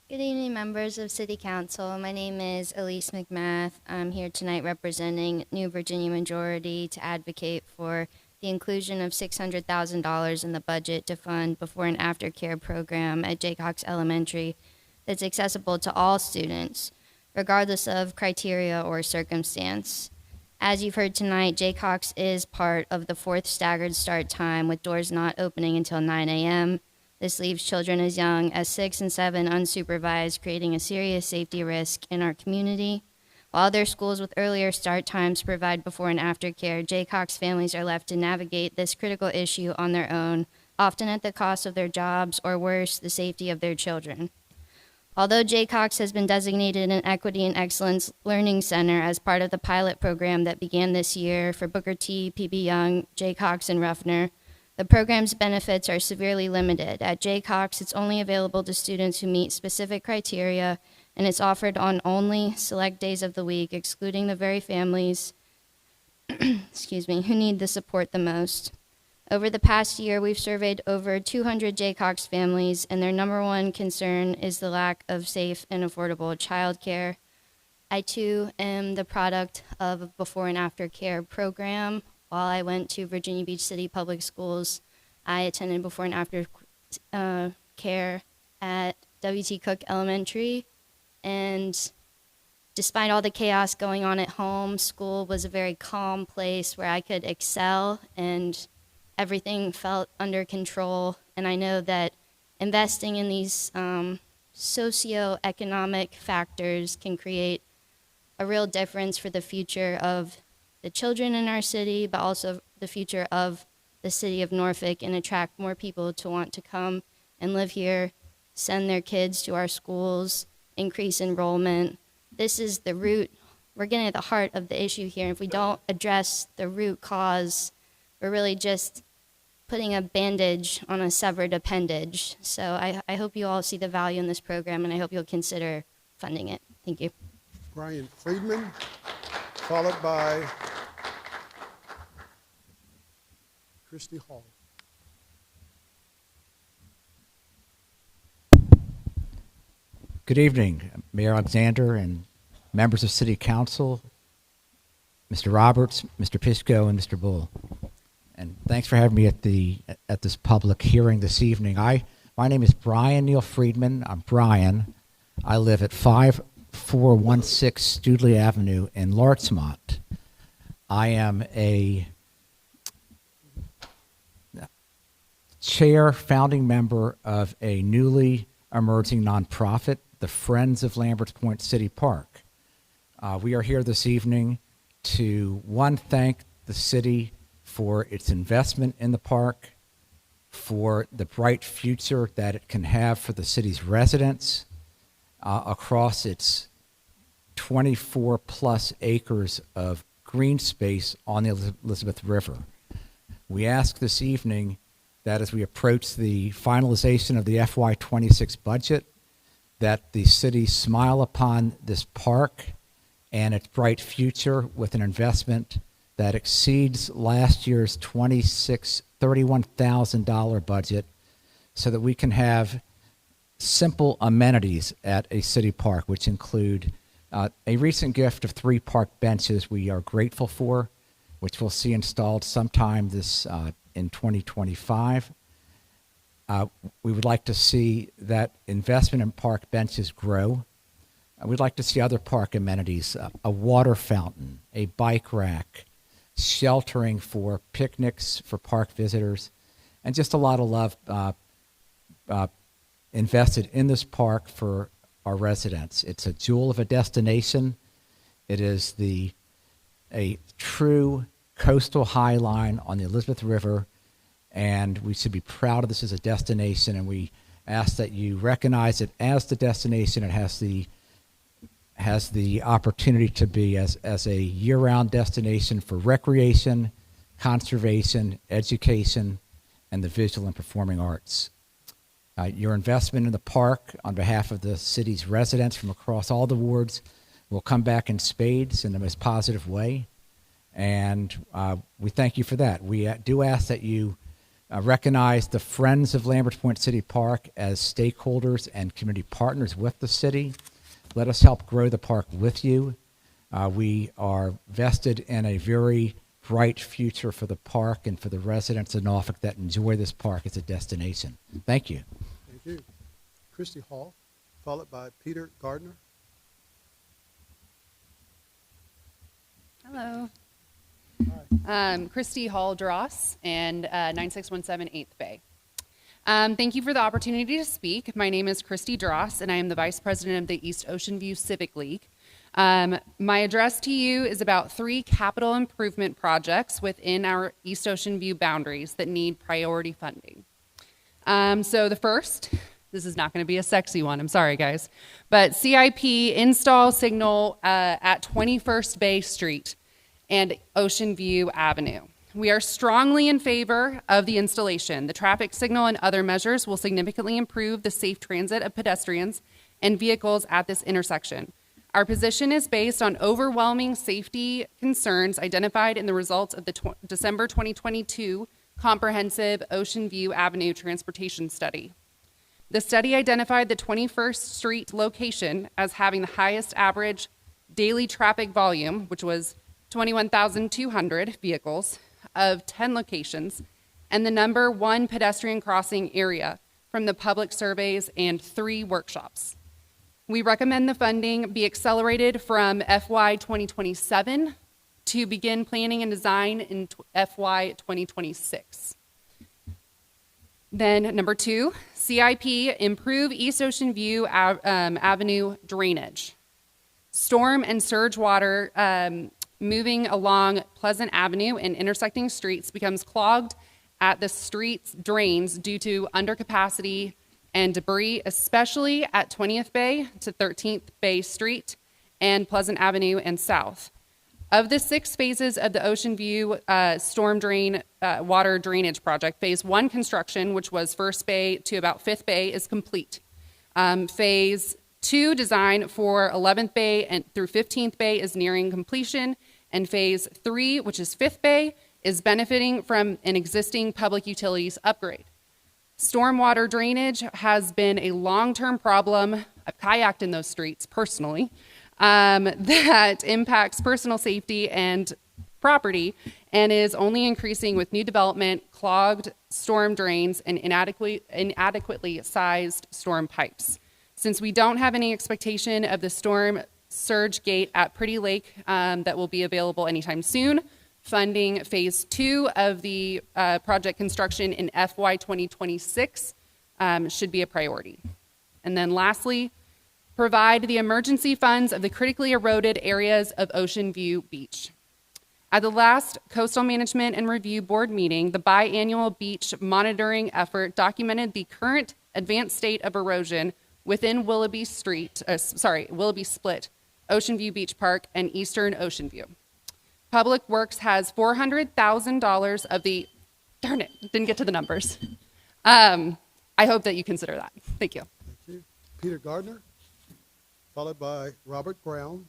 Good evening, members of City Council. My name is Elise McMath. I'm here tonight representing New Virginia Majority to advocate for the inclusion of $600,000 in the budget to fund before and after care program at Jaycox Elementary that's accessible to all students, regardless of criteria or circumstance. As you've heard tonight, Jaycox is part of the 4th staggered start time, with doors not opening until 9 a.m. This leaves children as young as 6 and 7 unsupervised, creating a serious safety risk in our community. While other schools with earlier start times provide before and after care, Jaycox families are left to navigate this critical issue on their own, often at the cost of their jobs or worse, the safety of their children. Although Jaycox has been designated an Equity and Excellence Learning Center as part of the pilot program that began this year for Booker T, PB Young, Jaycox, and Ruffner, the program's benefits are severely limited. At Jaycox, it's only available to students who meet specific criteria, and it's offered on only select days of the week, excluding the very families who need the support the most. Over the past year, we've surveyed over 200 Jaycox families, and their number one concern is the lack of safe and affordable childcare. I, too, am the product of a before and after care program. While I went to Virginia Beach City Public Schools, I attended before and after care at W.T. Cook Elementary, and despite all the chaos going on at home, school was a very calm place where I could excel, and everything felt under control. And I know that investing in these socioeconomic factors can create a real difference for the future of the children in our city, but also the future of the city of Norfolk, and attract more people to want to come and live here, send their kids to our schools, increase enrollment. This is the root. We're getting at the heart of the issue here. If we don't address the root cause, we're really just putting a bandage on a severed appendage. So I hope you all see the value in this program, and I hope you'll consider funding it. Thank you. Brian Friedman, followed by Christy Hall. Good evening, Mayor Alexander and members of City Council, Mr. Roberts, Mr. Pisco, and Mr. Bull. And thanks for having me at this public hearing this evening. My name is Brian Neal Friedman. I'm Brian. I live at 5416 Studley Avenue in Larchmont. I am a founding member of a newly emerging nonprofit, the Friends of Lamberts Point City Park. We are here this evening to, one, thank the city for its investment in the park, for the bright future that it can have for the city's residents across its 24-plus acres of green space on the Elizabeth River. We ask this evening that as we approach the finalization of the FY26 budget, that the city smile upon this park and its bright future with an investment that exceeds last year's $31,000 budget, so that we can have simple amenities at a city park, which include a recent gift of 3 park benches we are grateful for, which we'll see installed sometime in 2025. We would like to see that investment in park benches grow. We'd like to see other park amenities, a water fountain, a bike rack, sheltering for picnics for park visitors, and just a lot of love invested in this park for our residents. It's a jewel of a destination. It is a true coastal high line on the Elizabeth River, and we should be proud of this as a destination, and we ask that you recognize it as the destination. It has the opportunity to be as a year-round destination for recreation, conservation, education, and the visual and performing arts. Your investment in the park on behalf of the city's residents from across all the wards will come back in spades in the most positive way, and we thank you for that. We do ask that you recognize the Friends of Lamberts Point City Park as stakeholders and community partners with the city. Let us help grow the park with you. We are vested in a very bright future for the park and for the residents of Norfolk that enjoy this park as a destination. Thank you. Thank you. Christy Hall, followed by Peter Gardner. Hello. Christy Hall Dross, and 9617 8th Bay. Thank you for the opportunity to speak. My name is Christy Dross, and I am the Vice President of the East Ocean View Civic League. My address to you is about 3 capital improvement projects within our East Ocean View boundaries that need priority funding. So the first, this is not going to be a sexy one, I'm sorry guys, but CIP install signal at 21st Bay Street and Ocean View Avenue. We are strongly in favor of the installation. The traffic signal and other measures will significantly improve the safe transit of pedestrians and vehicles at this intersection. Our position is based on overwhelming safety concerns identified in the results of the December 2022 Comprehensive Ocean View Avenue Transportation Study. The study identified the 21st Street location as having the highest average daily traffic volume, which was 21,200 vehicles of 10 locations, and the number 1 pedestrian crossing area from the public surveys and 3 workshops. We recommend the funding be accelerated from FY 2027 to begin planning and design in FY 2026. Then number 2, CIP, improve East Ocean View Avenue drainage. Storm and surge water moving along Pleasant Avenue and intersecting streets becomes clogged at the street's drains due to undercapacity and debris, especially at 20th Bay to 13th Bay Street and Pleasant Avenue and South. Of the 6 phases of the Ocean View storm drain water drainage project, phase 1 construction, which was 1st Bay to about 5th Bay, is complete. Phase 2 design for 11th Bay and through 15th Bay is nearing completion, and phase 3, which is 5th Bay, is benefiting from an existing public utilities upgrade. Stormwater drainage has been a long-term problem. I've kayaked in those streets personally, that impacts personal safety and property and is only increasing with new development, clogged storm drains, and inadequately sized storm pipes. Since we don't have any expectation of the storm surge gate at Pretty Lake that will be available anytime soon, funding phase 2 of the project construction in FY 2026 should be a priority. And then lastly, provide the emergency funds of the critically eroded areas of Ocean View Beach. At the last Coastal Management and Review Board meeting, the biannual beach monitoring effort documented the current advanced state of erosion within Willoughby Split, Ocean View Beach Park, and Eastern Ocean View. Public Works has $400,000 of the, darn it, didn't get to the numbers. I hope that you consider that. Thank you. Thank you. Peter Gardner, followed by Robert Brown.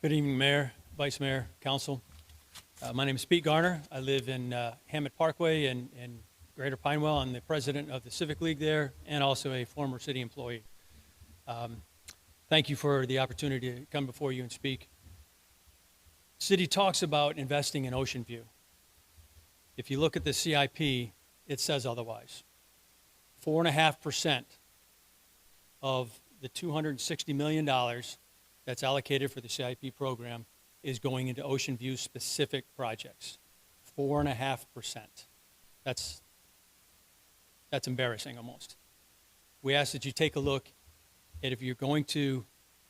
Good evening, Mayor, Vice Mayor, Council. My name is Pete Garner. I live in Hammett Parkway in Greater Pinewell. I'm the president of the Civic League there and also a former city employee. Thank you for the opportunity to come before you and speak. City talks about investing in Ocean View. If you look at the CIP, it says otherwise. 4.5% of the $260 million that's allocated for the CIP program is going into Ocean View specific projects. 4.5%. That's embarrassing almost. We ask that you take a look at if you're going to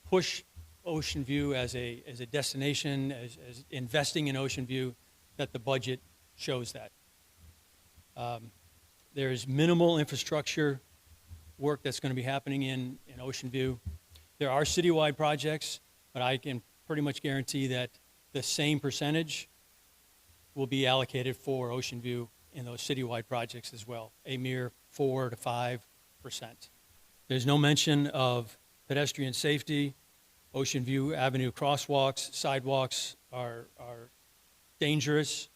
push Ocean View as a destination, as investing in Ocean View, that the budget shows that. There's minimal infrastructure work that's going to be happening in Ocean View. There are citywide projects, but I can pretty much guarantee that the same percentage will be allocated for Ocean View in those citywide projects as well, a mere 4 to 5%. There's no mention of pedestrian safety. Ocean View Avenue crosswalks, sidewalks are dangerous.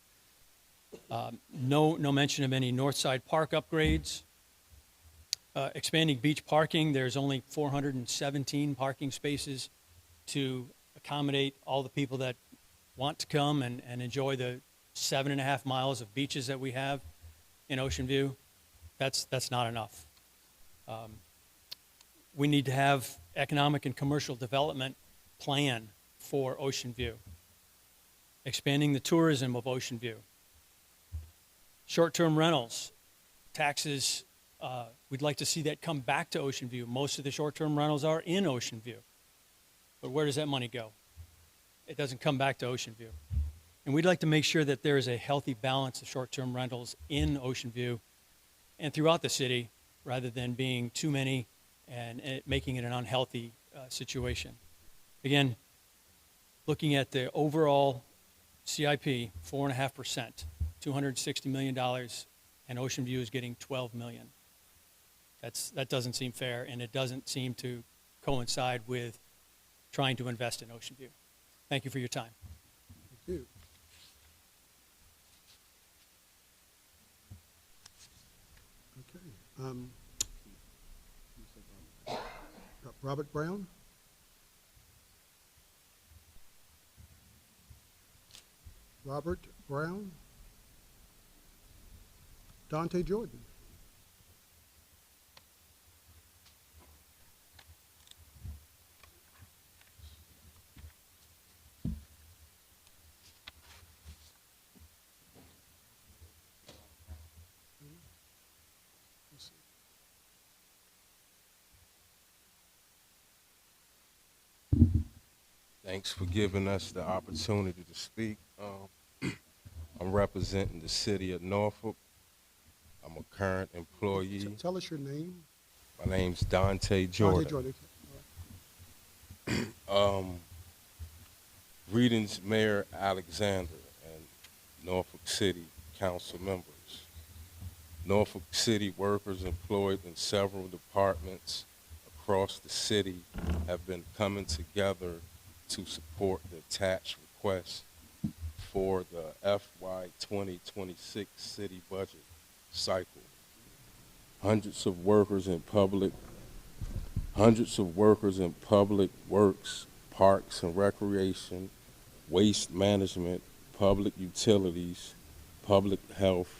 No mention of any Northside Park upgrades. Expanding beach parking, there's only 417 parking spaces to accommodate all the people that want to come and enjoy the 7.5 miles of beaches that we have in Ocean View, that's not enough. We need to have economic and commercial development plan for Ocean View, expanding the tourism of Ocean View. Short-term rentals, taxes, we'd like to see that come back to Ocean View. Most of the short-term rentals are in Ocean View. But where does that money go? It doesn't come back to Ocean View. And we'd like to make sure that there is a healthy balance of short-term rentals in Ocean View and throughout the city, rather than being too many and making it an unhealthy situation. Again, looking at the overall CIP, 4.5%, $260 million, and Ocean View is getting $12 million. That doesn't seem fair, and it doesn't seem to coincide with trying to invest in Ocean View. Thank you for your time. Thank you. Okay. Robert Brown? Robert Brown? Dante Jordan? Thanks for giving us the opportunity to speak. I'm representing the city of Norfolk. I'm a current employee. Tell us your name. My name's Dante Jordan. Dante Jordan. Greetings, Mayor Alexander and Norfolk City Council members. Norfolk City workers employed in several departments across the city have been coming together to support the tax request for the FY 2026 city budget cycle. Hundreds of workers in public works, parks and recreation, waste management, public utilities, public health,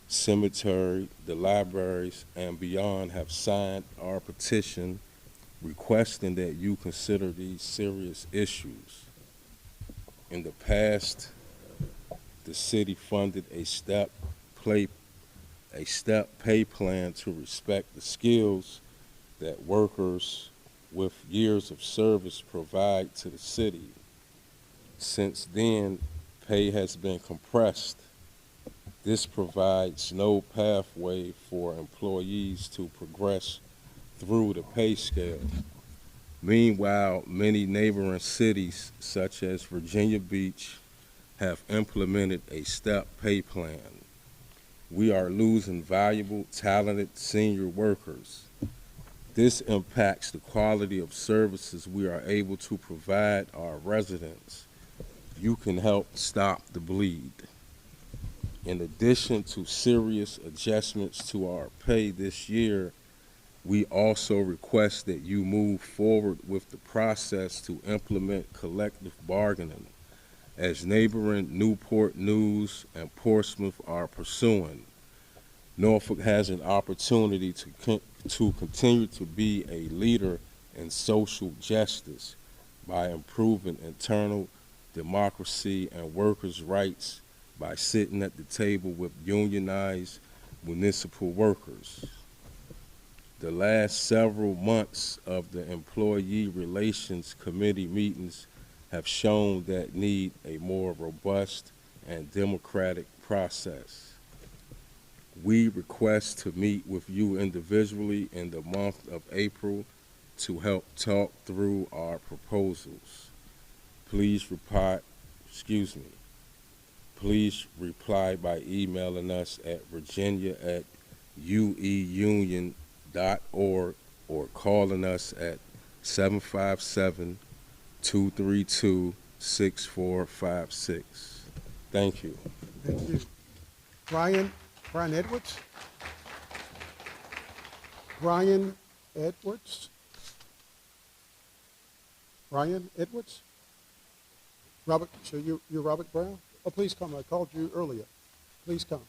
cemetery, the libraries, and beyond have signed our petition requesting that you consider these serious issues. In the past, the city funded a step pay plan to respect the skills that workers with years of service provide to the city. Since then, pay has been compressed. This provides no pathway for employees to progress through the pay scale. Meanwhile, many neighboring cities, such as Virginia Beach, have implemented a step pay plan. We are losing valuable, talented senior workers. This impacts the quality of services we are able to provide our residents. You can help stop the bleed. In addition to serious adjustments to our pay this year, we also request that you move forward with the process to implement collective bargaining, as neighboring Newport News and Portsmouth are pursuing. Norfolk has an opportunity to continue to be a leader in social justice by improving internal democracy and workers' rights by sitting at the table with unionized municipal workers. The last several months of the Employee Relations Committee meetings have shown that need a more robust and democratic process. We request to meet with you individually in the month of April to help talk through our proposals. Please reply by emailing us at virginia@ueunion.org or calling us at 757-232-6456. Thank you. Thank you. Brian Edwards? Brian Edwards? Brian Edwards? Robert, so you're Robert Brown? Oh, please come. I called you earlier. Please come.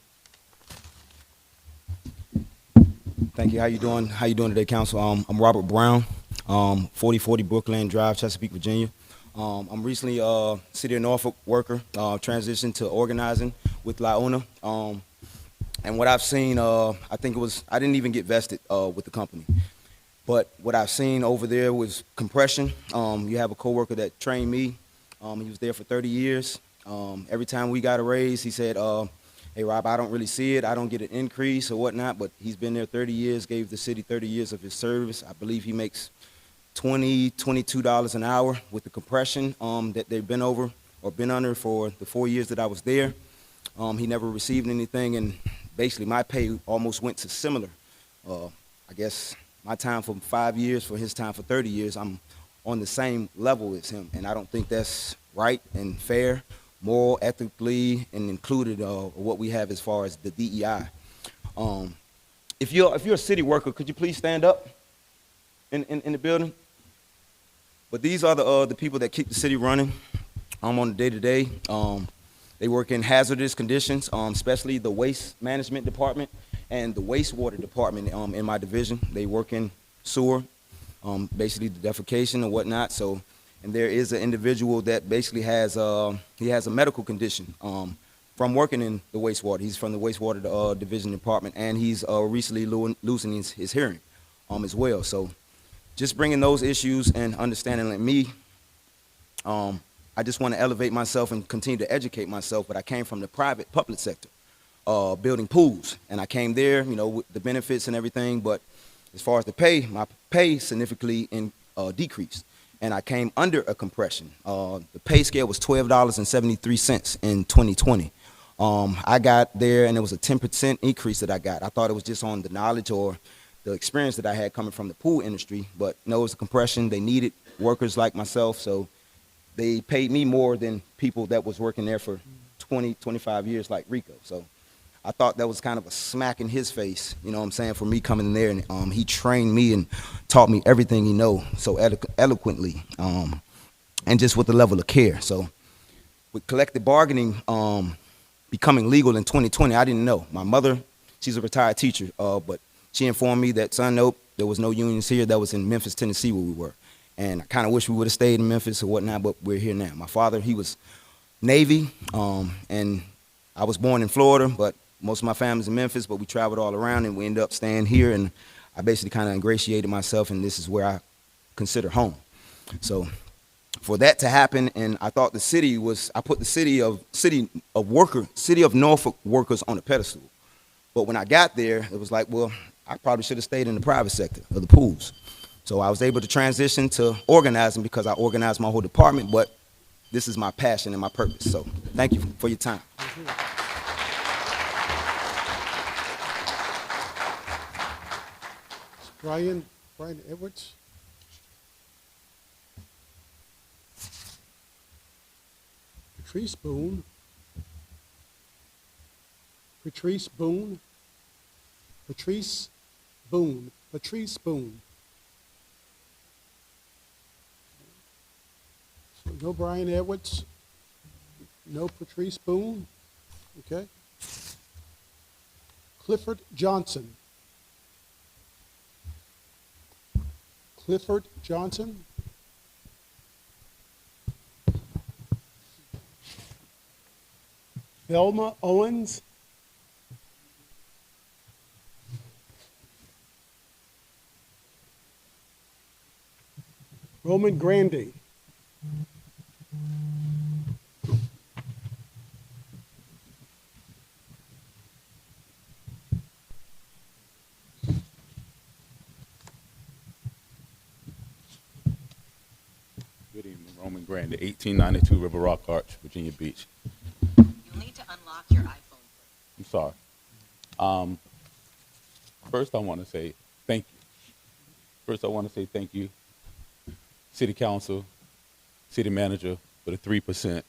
Thank you. How you doing? How you doing today, Council? I'm Robert Brown, 4040 Brookland Drive, Chesapeake, Virginia. I'm recently a City of Norfolk worker, transitioned to organizing with LIONA. And what I've seen, I didn't even get vested with the company. But what I've seen over there was compression. You have a coworker that trained me. He was there for 30 years. Every time we got a raise, he said, hey, Rob, I don't really see it. I don't get an increase or whatnot, but he's been there 30 years, gave the city 30 years of his service. I believe he makes $20, $22 an hour with the compression that they've been over or been under for the 4 years that I was there. He never received anything, and basically my pay almost went to similar. I guess my time for 5 years, for his time for 30 years, I'm on the same level as him, and I don't think that's right and fair, moral, ethically, and included what we have as far as the DEI. If you're a city worker, could you please stand up in the building? But these are the people that keep the city running on the day-to-day. They work in hazardous conditions, especially the waste management department and the wastewater department in my division. They work in sewer, basically the defecation and whatnot. So, and there is an individual that basically has a medical condition from working in the wastewater. He's from the wastewater division department, and he's recently losing his hearing as well. So just bringing those issues and understanding like me, I just want to elevate myself and continue to educate myself, but I came from the private public sector, building pools, and I came there, with the benefits and everything, but as far as the pay, my pay significantly decreased, and I came under a compression. The pay scale was $12.73 in 2020. I got there, and it was a 10% increase that I got. I thought it was just on the knowledge or the experience that I had coming from the pool industry, but no, it was a compression. They needed workers like myself, so they paid me more than people that was working there for 20, 25 years like Rico. So I thought that was kind of a smack in his face, for me coming in there. And he trained me and taught me everything he knows so eloquently, and just with the level of care. So with collective bargaining becoming legal in 2020, I didn't know. My mother, she's a retired teacher, but she informed me that, son, nope, there was no unions here. That was in Memphis, Tennessee, where we were. And I kind of wish we would have stayed in Memphis or whatnot, but we're here now. My father, he was Navy, and I was born in Florida, but most of my family's in Memphis, but we traveled all around, and we ended up staying here, and I basically kind of ingratiated myself, and this is where I consider home. So for that to happen, and I thought I put the city of Norfolk workers on a pedestal. But when I got there, it was like, well, I probably should have stayed in the private sector of the pools. So I was able to transition to organizing because I organized my whole department, but this is my passion and my purpose. So thank you for your time. Brian Edwards. Patrice Boone. So no Brian Edwards, no Patrice Boone, okay. Clifford Johnson. Velma Owens. Roman Grande. Good evening, Roman Grande, 1892 River Rock Arch, Virginia Beach. You'll need to unlock your iPhone. I'm sorry. First, I want to say thank you. City Council, City Manager, for the 3%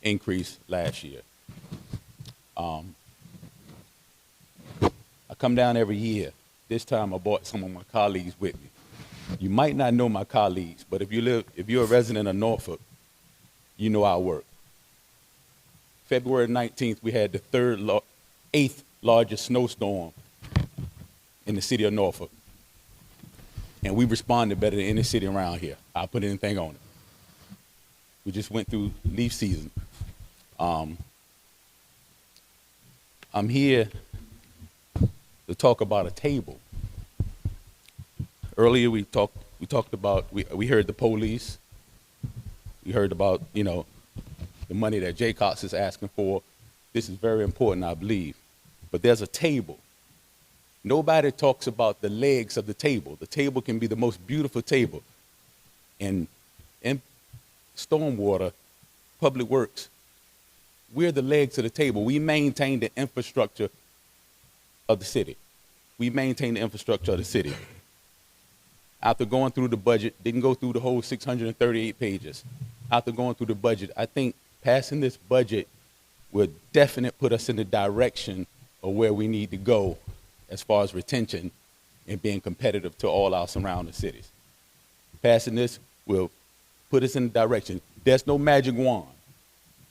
increase last year. I come down every year. This time I brought some of my colleagues with me. You might not know my colleagues, but if you're a resident of Norfolk, you know our work. February 19th, we had the eighth largest snowstorm in the city of Norfolk. And we responded better than any city around here. I'll put anything on it. We just went through leaf season. I'm here to talk about a table. Earlier we talked about, we heard the police. We heard about, the money that Jaycox is asking for. This is very important, I believe. But there's a table. Nobody talks about the legs of the table. The table can be the most beautiful table. And in stormwater, public works, we're the legs of the table. We maintain the infrastructure of the city. We maintain the infrastructure of the city. After going through the budget, didn't go through the whole 638 pages. After going through the budget, I think passing this budget will definitely put us in the direction of where we need to go as far as retention and being competitive to all our surrounding cities. Passing this will put us in the direction. There's no magic wand.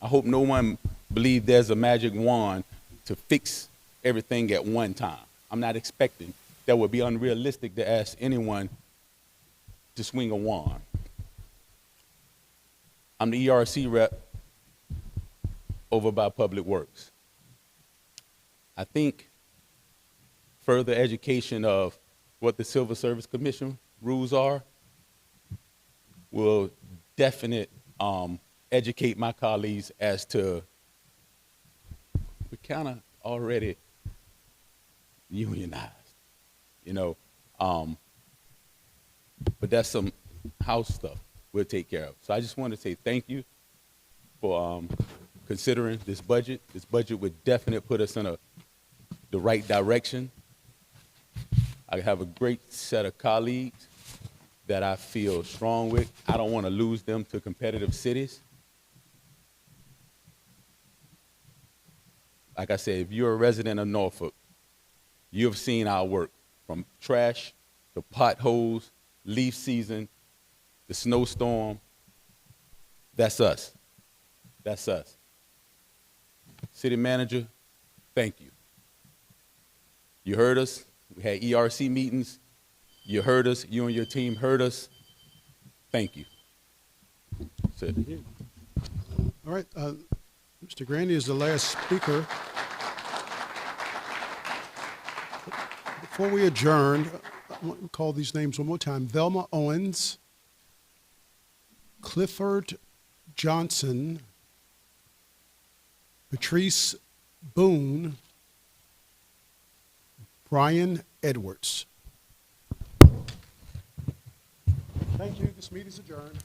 I hope no one believes there's a magic wand to fix everything at one time. I'm not expecting. That would be unrealistic to ask anyone to swing a wand. I'm the ERC rep over by Public Works. I think further education of what the Civil Service Commission rules are will definitely educate my colleagues as to, we kind of already unionized, but that's some house stuff we'll take care of. So I just want to say thank you for considering this budget. This budget would definitely put us in the right direction. I have a great set of colleagues that I feel strong with. I don't want to lose them to competitive cities. Like I said, if you're a resident of Norfolk, you've seen our work from trash to potholes, leaf season, the snowstorm. That's us. That's us. City manager, thank you. You heard us. We had ERC meetings. You heard us. You and your team heard us. Thank you. That's it. Thank you. All right. Mr. Grandy is the last speaker. Before we adjourn, I want to call these names one more time. Velma Owens, Clifford Johnson, Patrice Boone, Brian Edwards. Thank you. This meeting is adjourned.